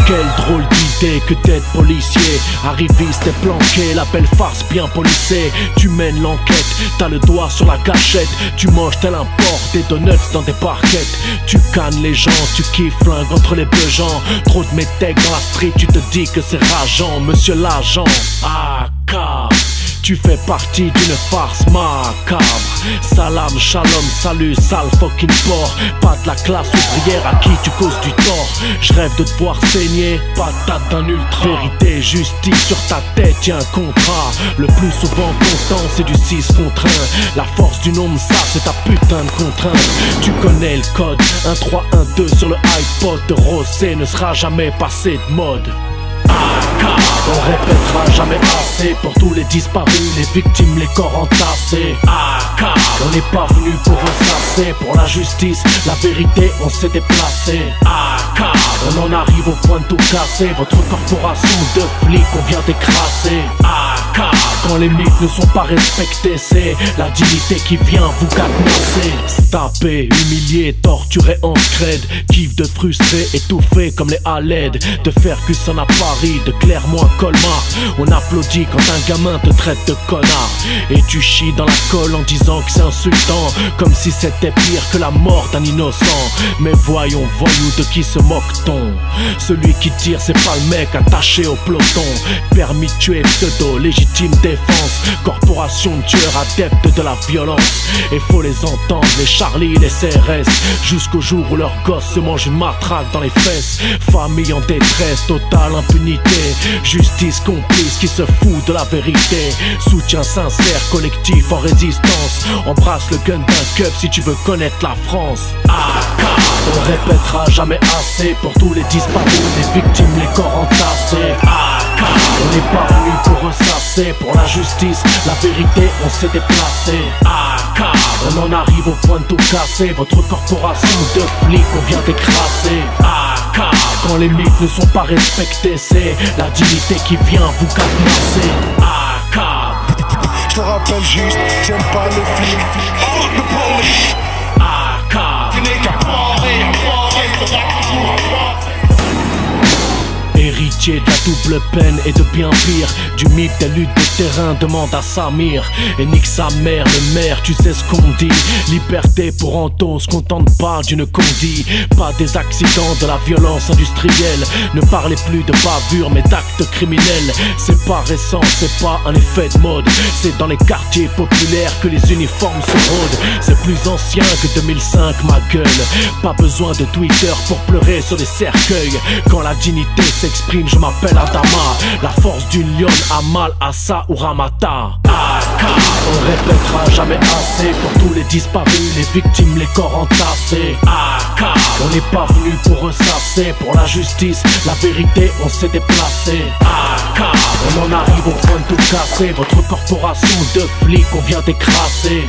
Quelle drôle d'idée que d'être policier. Arriviste et planqué, la belle farce bien polissée. Tu mènes l'enquête, t'as le doigt sur la gâchette. Tu manges tel un porc, des donuts dans des barquettes. Tu cannes les gens, tu kiffes flingue entre les deux gens. Trop de métèques dans la street, tu te dis que c'est rageant. Monsieur l'agent, tu fais partie d'une farce macabre. Salam, shalom, salut, sale fucking porc. Pas de la classe ouvrière à qui tu causes du tort. Je rêve de te voir saigner, patate d'un ultra. Vérité, justice, sur ta tête y'a un contrat. Le plus souvent content c'est du 6 contre 1. La force du nombre, ça c'est ta putain de contrainte. Tu connais le code, 1, 3, 1, 2 sur le iPod de Rossé ne sera jamais passé de mode. On répétera jamais assez pour tous les disparus, les victimes, les corps entassés. On n'est pas venu pour ressasser, pour la justice, la vérité, on s'est déplacé. On en arrive au point de tout casser, votre corporation de flics, on vient d'écraser. Quand les mythes ne sont pas respectés, c'est la dignité qui vient vous cadenasser. Taper, humilier, torturer en scred. Kiff de frustrer, étouffé comme les Haled. De Ferguson à Paris, de Clermont à Colmar. On applaudit quand un gamin te traite de connard. Et tu chies dans la colle en disant que c'est insultant, comme si c'était pire que la mort d'un innocent. Mais voyons, voyou, de qui se moque-t-on? Celui qui tire, c'est pas le mec attaché au peloton. Permis de tuer, pseudo, légitime défense. Corporation de tueurs adeptes de la violence. Et faut les entendre, les Charlie, les CRS. Jusqu'au jour où leur gosse se mange une matraque dans les fesses. Famille en détresse, totale impunité. Justice complice qui se fout de la vérité. Soutien sincère, collectif en résistance. Embrasse le gun d'un cup si tu veux connaître la France. On répétera jamais assez pour tous les disparus, les victimes, les corps entassés. On n'est pas venu pour ressasser, pour la justice, la vérité, on s'est déplacé. On en arrive au point de tout casser, votre corporation de flics, on vient d'écraser. Quand les mythes ne sont pas respectés, c'est la dignité qui vient vous cadenasser. Je te rappelle juste, j'aime pas les flics. Fuck the police. Tu n'es qu'un foiré, sera toujours un foiré. Héritier de la double peine et de bien pire, du mythe des luttes de terrain, demande à Samir. Et nique sa mère, le maire, tu sais ce qu'on dit. Liberté pour Anto, se contente pas d'une condi. Pas des accidents, de la violence industrielle. Ne parlez plus de bavure mais d'actes criminels. C'est pas récent, c'est pas un effet de mode. C'est dans les quartiers populaires que les uniformes se rôdent. C'est plus ancien que 2005, ma gueule. Pas besoin de Twitter pour pleurer sur des cercueils. Quand la dignité s'exprime, je m'appelle Adama. La force d'une lionne, Amal, Assa ou Ramata. On répétera jamais assez pour tous les disparus, les victimes, les corps entassés. On n'est pas venu pour ressasser, pour la justice, la vérité, on s'est déplacé. On en arrive au point de tout casser, votre corporation de flics, on vient d'écraser.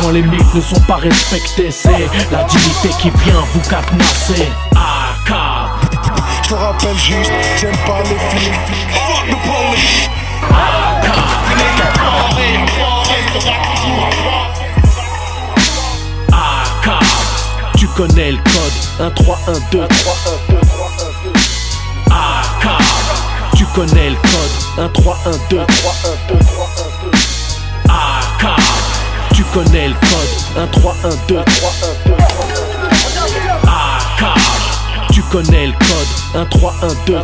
Quand les mythes ne sont pas respectés, c'est la dignité qui vient vous cadenasser. Je te rappelle juste, j'aime pas les flics. Fuck the police. Tu n'es qu'un foiré, sera toujours un foiré. Tu connais le code, 1, 3, 1, 2. Tu connais le code, 1, 3, 1, 2. Tu connais le code, 1, 3, 1, 2. Tu connais le code, 1, 3, 1, 2.